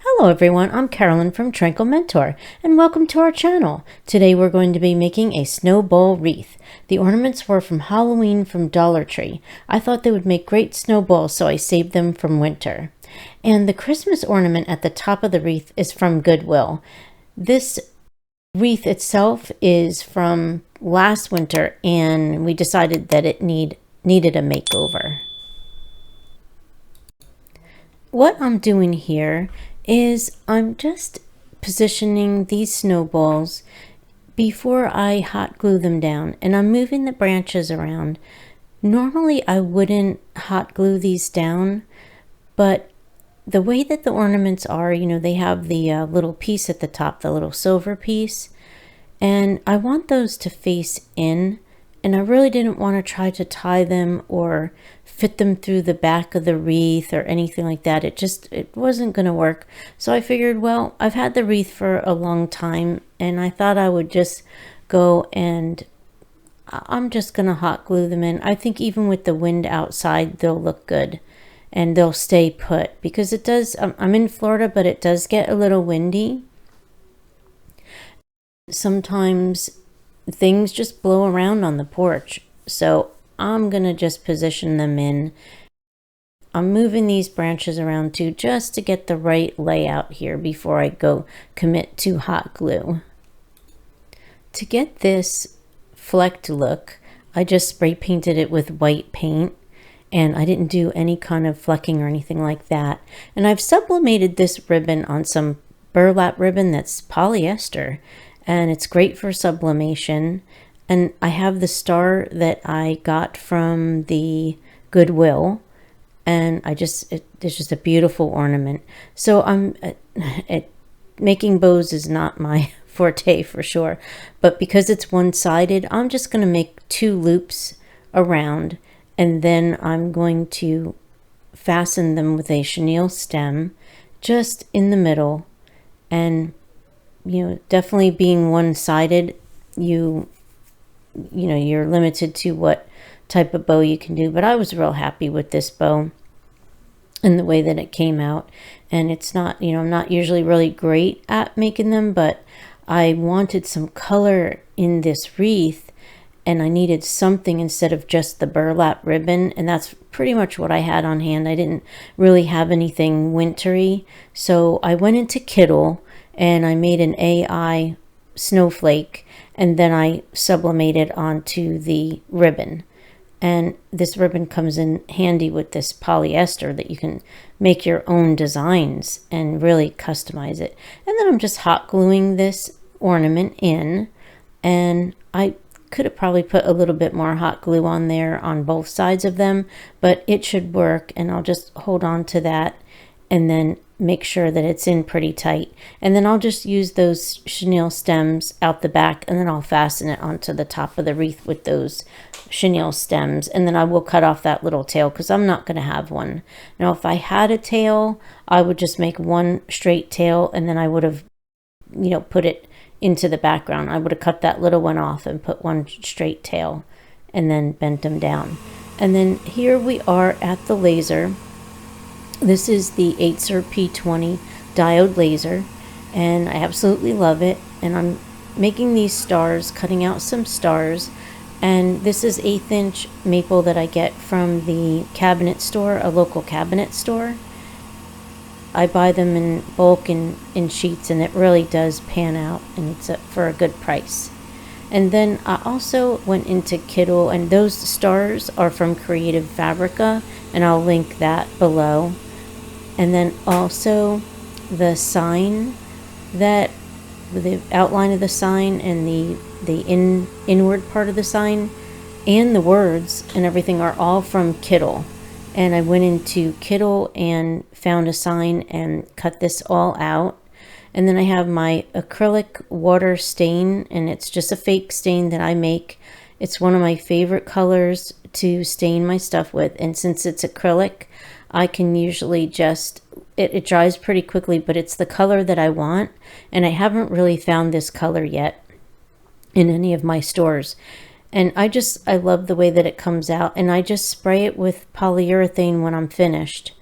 Hello everyone, I'm Carolyn from Tranquil Mentor, and welcome to our channel. Today we're going to be making a snowball wreath. The ornaments were from Halloween from Dollar Tree. I thought they would make great snowballs, so I saved them from winter. And the Christmas ornament at the top of the wreath is from Goodwill. This wreath itself is from last winter, and we decided that it needed a makeover. What I'm doing here is I'm just positioning these snowballs before I hot glue them down, and I'm moving the branches around. Normally I wouldn't hot glue these down, but the way that the ornaments are, they have the little piece at the top, the little silver piece, and I want those to face in, and I really didn't want to try to tie them or fit them through the back of the wreath or anything like that. It wasn't going to work. So I figured, well, I've had the wreath for a long time, and I thought I would just go and I'm just going to hot glue them in. I think even with the wind outside, they'll look good and they'll stay put, because it does, I'm in Florida, but it does get a little windy. Sometimes things just blow around on the porch. So I'm going to just position them in. I'm moving these branches around too, just to get the right layout here before I go commit to hot glue. To get this flecked look, I just spray painted it with white paint, and I didn't do any kind of flecking or anything like that. And I've sublimated this ribbon on some burlap ribbon that's polyester, and it's great for sublimation. And I have the star that I got from the Goodwill, and it's just a beautiful ornament. So making bows is not my forte for sure, but because it's one-sided, I'm just going to make 2 loops around, and then I'm going to fasten them with a chenille stem just in the middle. And definitely being one-sided, you're limited to what type of bow you can do, but I was real happy with this bow and the way that it came out. And it's not, I'm not usually really great at making them, but I wanted some color in this wreath, and I needed something instead of just the burlap ribbon, and that's pretty much what I had on hand. I didn't really have anything wintry, so I went into Kittle and I made an AI snowflake, and then I sublimated onto the ribbon. And this ribbon comes in handy with this polyester that you can make your own designs and really customize it. And then I'm just hot gluing this ornament in, and I could have probably put a little bit more hot glue on there on both sides of them, but it should work, and I'll just hold on to that and then make sure that it's in pretty tight. And then I'll just use those chenille stems out the back, and then I'll fasten it onto the top of the wreath with those chenille stems. And then I will cut off that little tail, because I'm not going to have one. Now, if I had a tail, I would just make one straight tail, and then I would have, put it into the background. I would have cut that little one off and put one straight tail and then bent them down. And then here we are at the laser. This is the Acer P20 diode laser, and I absolutely love it. And I'm making these stars, cutting out some stars, and this is 1/8 inch maple that I get from the cabinet store, a local cabinet store. I buy them in bulk and in sheets, and it really does pan out, and it's for a good price. And then I also went into Kittle, and those stars are from Creative Fabrica, and I'll link that below. And then also the sign, that the outline of the sign and the inward part of the sign and the words and everything are all from Kittle. And I went into Kittle and found a sign and cut this all out. And then I have my acrylic water stain, and it's just a fake stain that I make. It's one of my favorite colors to stain my stuff with, and since it's acrylic, I can usually just, it dries pretty quickly, but it's the color that I want, and I haven't really found this color yet in any of my stores. And I love the way that it comes out, and I just spray it with polyurethane when I'm finished.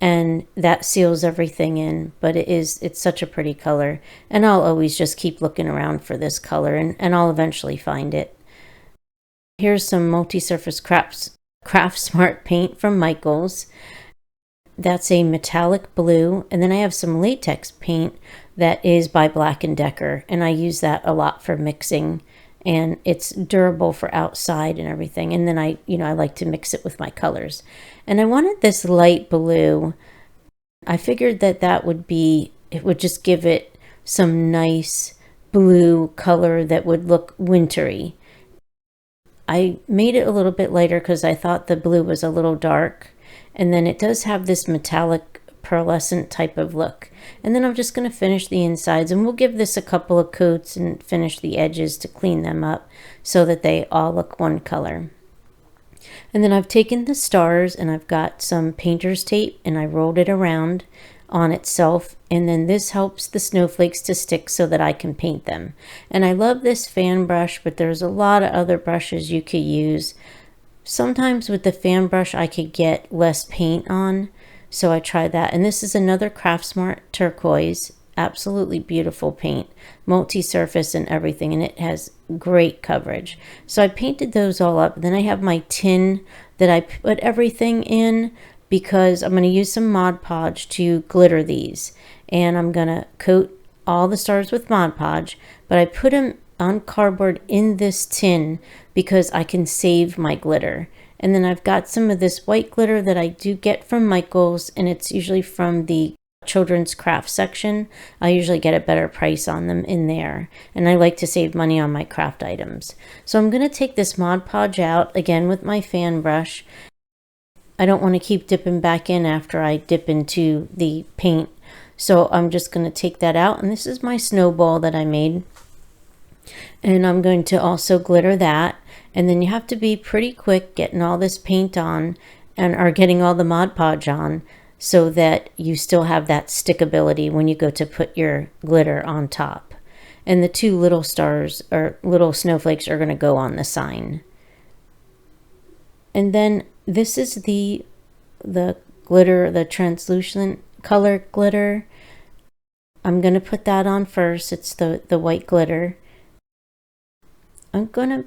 and that seals everything in. But it's such a pretty color, and I'll always just keep looking around for this color, and I'll eventually find it. Here's some multi-surface Craft Smart paint from Michaels. That's a metallic blue, and then I have some latex paint that is by Black & Decker, and I use that a lot for mixing, and it's durable for outside and everything. And then I like to mix it with my colors. And I wanted this light blue. I figured that it would just give it some nice blue color that would look wintry. I made it a little bit lighter because I thought the blue was a little dark. And then it does have this metallic pearlescent type of look. And then I'm just going to finish the insides, and we'll give this a couple of coats and finish the edges to clean them up so that they all look one color. And then I've taken the stars and I've got some painter's tape and I rolled it around on itself, and then this helps the snowflakes to stick so that I can paint them. And I love this fan brush, but there's a lot of other brushes you could use. Sometimes with the fan brush I could get less paint on, so I tried that. And this is another Craft Smart turquoise, absolutely beautiful paint, multi-surface and everything, and it has great coverage. So I painted those all up. Then I have my tin that I put everything in, because I'm going to use some Mod Podge to glitter these, and I'm going to coat all the stars with Mod Podge, but I put them on cardboard in this tin because I can save my glitter. And then I've got some of this white glitter that I do get from Michaels, and it's usually from the children's craft section. I usually get a better price on them in there, and I like to save money on my craft items. So I'm going to take this Mod Podge out again with my fan brush. I don't want to keep dipping back in after I dip into the paint, so I'm just going to take that out. And this is my snowball that I made, and I'm going to also glitter that. And then you have to be pretty quick getting all this paint on, or getting all the Mod Podge on, so that you still have that stickability when you go to put your glitter on top. And the two little stars or little snowflakes are going to go on the sign. And then this is the glitter, the translucent color glitter. I'm going to put that on first. It's the white glitter. I'm going to,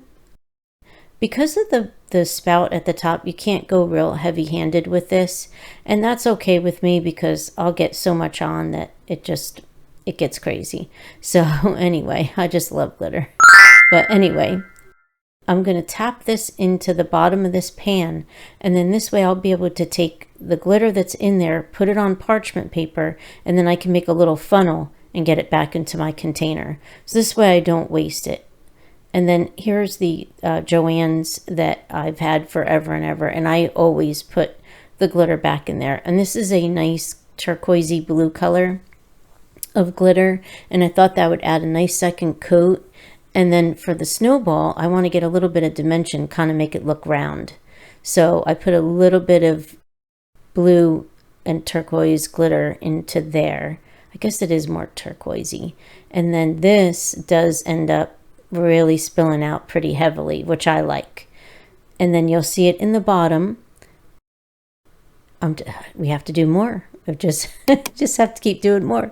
because of the spout at the top, you can't go real heavy-handed with this. And that's okay with me because I'll get so much on that it gets crazy. So anyway, I just love glitter. But anyway, I'm going to tap this into the bottom of this pan, and then this way I'll be able to take the glitter that's in there, put it on parchment paper, and then I can make a little funnel and get it back into my container. So this way I don't waste it. And then here's the Joann's that I've had forever and ever, and I always put the glitter back in there. And this is a nice turquoisey blue color of glitter, and I thought that would add a nice second coat. And then for the snowball, I want to get a little bit of dimension, kind of make it look round. So I put a little bit of blue and turquoise glitter into there. I guess it is more turquoisey. And then this does end up really spilling out pretty heavily, which I like. And then you'll see it in the bottom. We have to do more. I just have to keep doing more.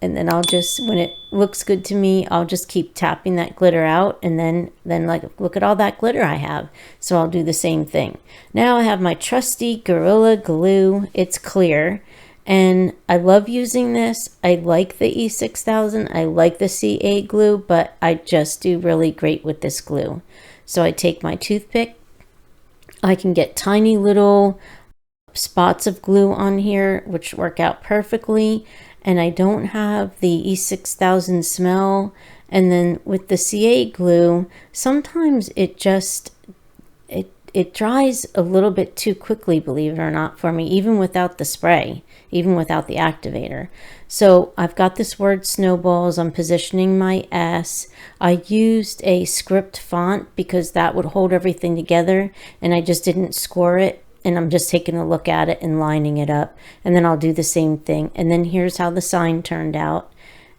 And then I'll just, when it looks good to me, I'll just keep tapping that glitter out, and then like, look at all that glitter I have. So I'll do the same thing. Now I have my trusty Gorilla Glue. It's clear, and I love using this. I like the E6000. I like the CA glue, but I just do really great with this glue. So I take my toothpick. I can get tiny little spots of glue on here, which work out perfectly. And I don't have the E6000 smell. And then with the CA glue, sometimes it dries a little bit too quickly, believe it or not, for me, even without the spray, even without the activator. So I've got this word snowballs. I'm positioning my S. I used a script font because that would hold everything together, and I just didn't score it. And I'm just taking a look at it and lining it up. And then I'll do the same thing. And then here's how the sign turned out.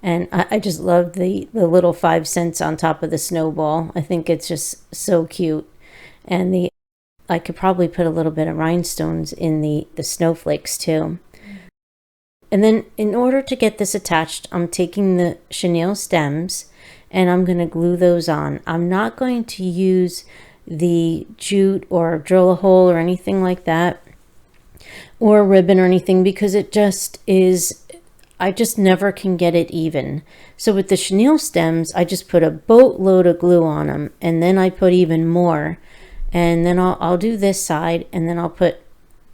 And I just love the little 5 cents on top of the snowball. I think it's just so cute. And I could probably put a little bit of rhinestones in the snowflakes too. And then in order to get this attached, I'm taking the chenille stems and I'm going to glue those on. I'm not going to use the jute or drill a hole or anything like that, or ribbon or anything, because it just is, I just never can get it even. So with the chenille stems, I just put a boatload of glue on them, and then I put even more, and then I'll do this side, and then I'll put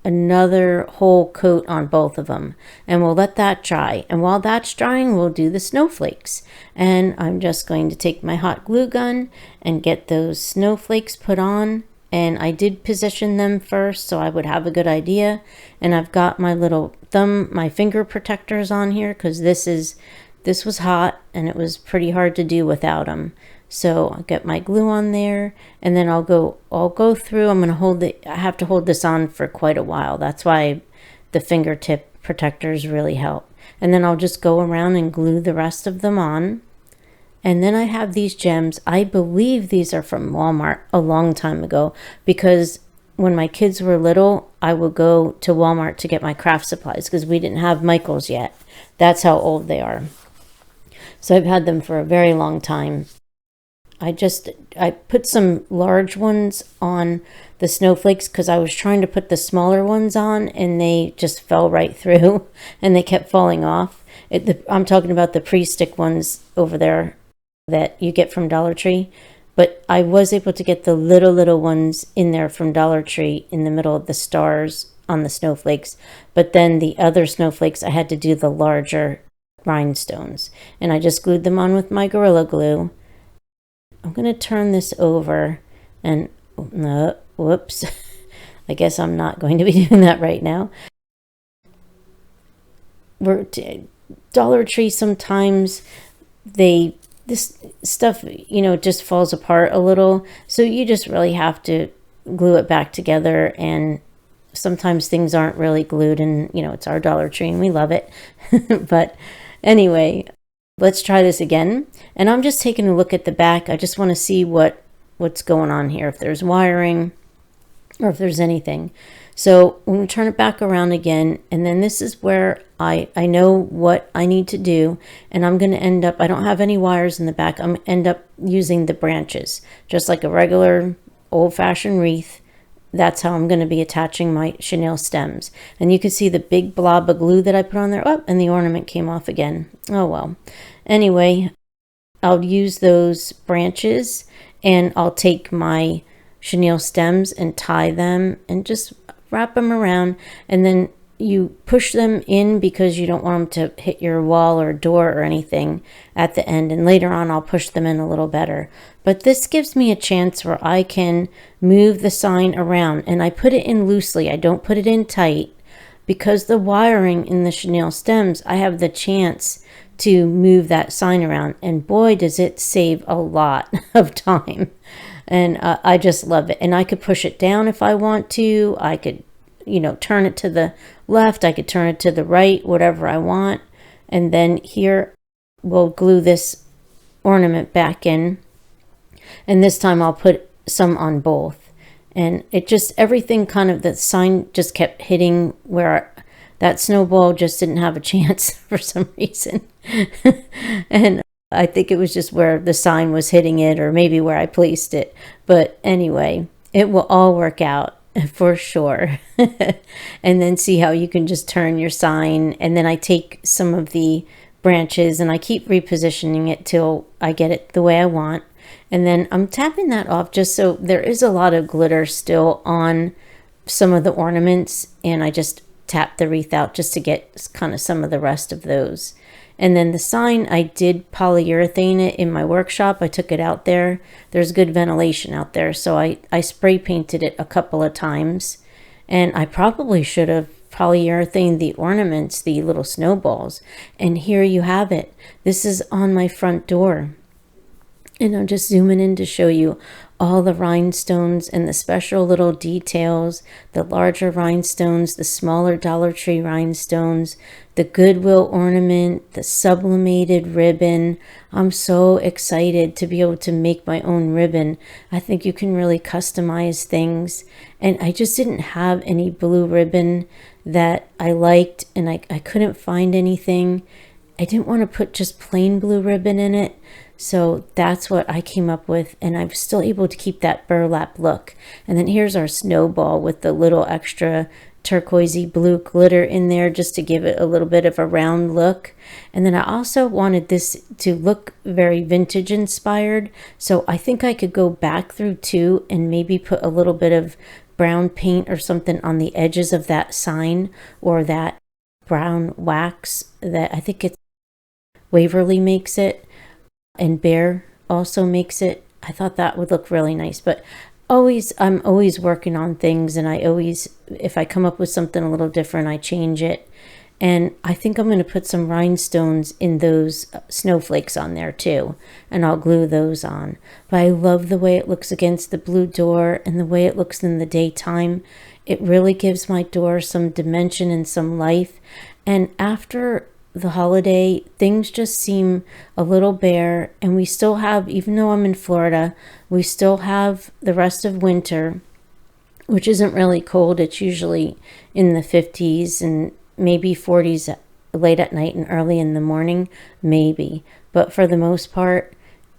another whole coat on both of them, and we'll let that dry. And while that's drying, we'll do the snowflakes. And I'm just going to take my hot glue gun and get those snowflakes put on. And I did position them first so I would have a good idea. And I've got my little my finger protectors on here, because this was hot and it was pretty hard to do without them. So I'll get my glue on there, and then I'll go through. I'm going to I have to hold this on for quite a while. That's why the fingertip protectors really help. And then I'll just go around and glue the rest of them on. And then I have these gems. I believe these are from Walmart a long time ago, because when my kids were little, I would go to Walmart to get my craft supplies because we didn't have Michaels yet. That's how old they are. So I've had them for a very long time. I put some large ones on the snowflakes because I was trying to put the smaller ones on, and they just fell right through and they kept falling off. I'm talking about the pre-stick ones over there that you get from Dollar Tree, but I was able to get the little ones in there from Dollar Tree in the middle of the stars on the snowflakes. But then the other snowflakes, I had to do the larger rhinestones, and I just glued them on with my Gorilla Glue. I'm going to turn this over, and whoops, I guess I'm not going to be doing that right now. Dollar Tree, sometimes this stuff, just falls apart a little. So you just really have to glue it back together. And sometimes things aren't really glued, and, it's our Dollar Tree and we love it. But anyway, let's try this again. And I'm just taking a look at the back. I just want to see what's going on here, if there's wiring or if there's anything. So I'm going to turn it back around again. And then this is where I know what I need to do. And I'm going to end up, I don't have any wires in the back. I'm going to end up using the branches, just like a regular old-fashioned wreath. That's how I'm going to be attaching my chenille stems. And you can see the big blob of glue that I put on there. Oh, and the ornament came off again. Oh, well. Anyway, I'll use those branches, and I'll take my chenille stems and tie them and just wrap them around. And then you push them in because you don't want them to hit your wall or door or anything at the end. And later on, I'll push them in a little better. But this gives me a chance where I can move the sign around. And I put it in loosely. I don't put it in tight, because the wiring in the chenille stems, I have the chance to move that sign around. And boy, does it save a lot of time. And I just love it. And I could push it down if I want to. I could, turn it to the left. I could turn it to the right, whatever I want. And then here we'll glue this ornament back in. And this time I'll put some on both. And it just, everything kind of, the sign just kept hitting where that snowball just didn't have a chance for some reason. And I think it was just where the sign was hitting it, or maybe where I placed it. But anyway, it will all work out for sure. And then see how you can just turn your sign. And then I take some of the branches and I keep repositioning it till I get it the way I want. And then I'm tapping that off just so there is a lot of glitter still on some of the ornaments. And I just tap the wreath out just to get kind of some of the rest of those. And then the sign, I did polyurethane it in my workshop. I took it out there. There's good ventilation out there. So I spray painted it a couple of times. And I probably should have polyurethane the ornaments, the little snowballs. And here you have it. This is on my front door. And I'm just zooming in to show you all the rhinestones and the special little details, the larger rhinestones, the smaller Dollar Tree rhinestones, the Goodwill ornament, the sublimated ribbon. I'm so excited to be able to make my own ribbon. I think you can really customize things. And I just didn't have any blue ribbon that I liked, and I couldn't find anything. I didn't want to put just plain blue ribbon in it. So that's what I came up with, and I'm still able to keep that burlap look. And then here's our snowball with the little extra turquoisey blue glitter in there just to give it a little bit of a round look. And then I also wanted this to look very vintage inspired, so I think I could go back through too and maybe put a little bit of brown paint or something on the edges of that sign, or that brown wax that I think it's Waverly makes it, and Bear also makes it. I thought that would look really nice. But I'm always working on things, and I always, if I come up with something a little different, I change it. And I think I'm going to put some rhinestones in those snowflakes on there too, and I'll glue those on. But I love the way it looks against the blue door and the way it looks in the daytime. It really gives my door some dimension and some life. And after the holiday, things just seem a little bare, and we still have, even though I'm in Florida, we still have the rest of winter, which isn't really cold. It's usually in the 50s and maybe 40s late at night and early in the morning, maybe. But for the most part,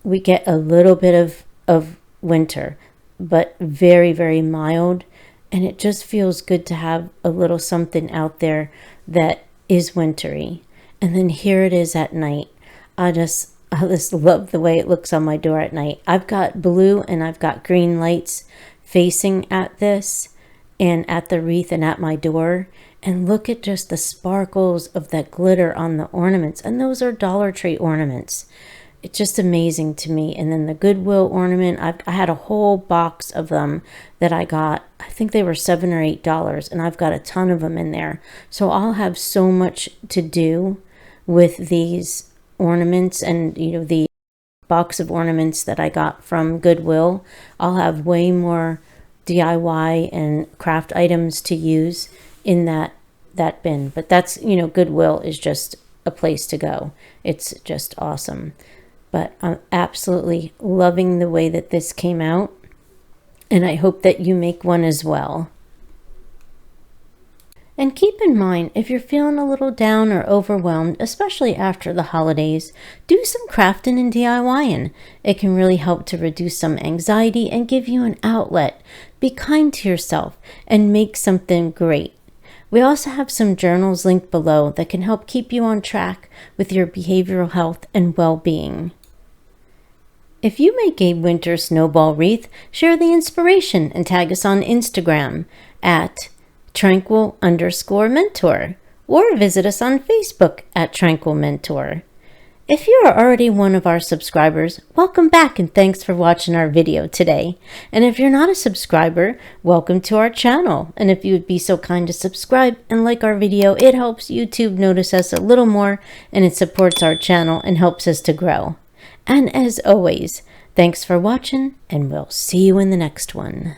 we get a little bit of winter, but very, very mild. And it just feels good to have a little something out there that is wintry. And then here it is at night. I just love the way it looks on my door at night. I've got blue and I've got green lights facing at this and at the wreath and at my door. And look at just the sparkles of that glitter on the ornaments. And those are Dollar Tree ornaments. It's just amazing to me. And then the Goodwill ornament, I had a whole box of them that I got. I think they were $7 or $8, and I've got a ton of them in there. So I'll have so much to do with these ornaments, and the box of ornaments that I got from Goodwill. I'll have way more DIY and craft items to use in that bin. But that's, Goodwill is just a place to go. It's just awesome. But I'm absolutely loving the way that this came out, and I hope that you make one as well. And keep in mind, if you're feeling a little down or overwhelmed, especially after the holidays, do some crafting and DIYing. It can really help to reduce some anxiety and give you an outlet. Be kind to yourself and make something great. We also have some journals linked below that can help keep you on track with your behavioral health and well-being. If you make a winter snowball wreath, share the inspiration and tag us on Instagram at Tranquil_Mentor, or visit us on Facebook at Tranquil Mentor. If you are already one of our subscribers, welcome back and thanks for watching our video today. And if you're not a subscriber, welcome to our channel. And if you would be so kind to subscribe and like our video, it helps YouTube notice us a little more, and it supports our channel and helps us to grow. And as always, thanks for watching, and we'll see you in the next one.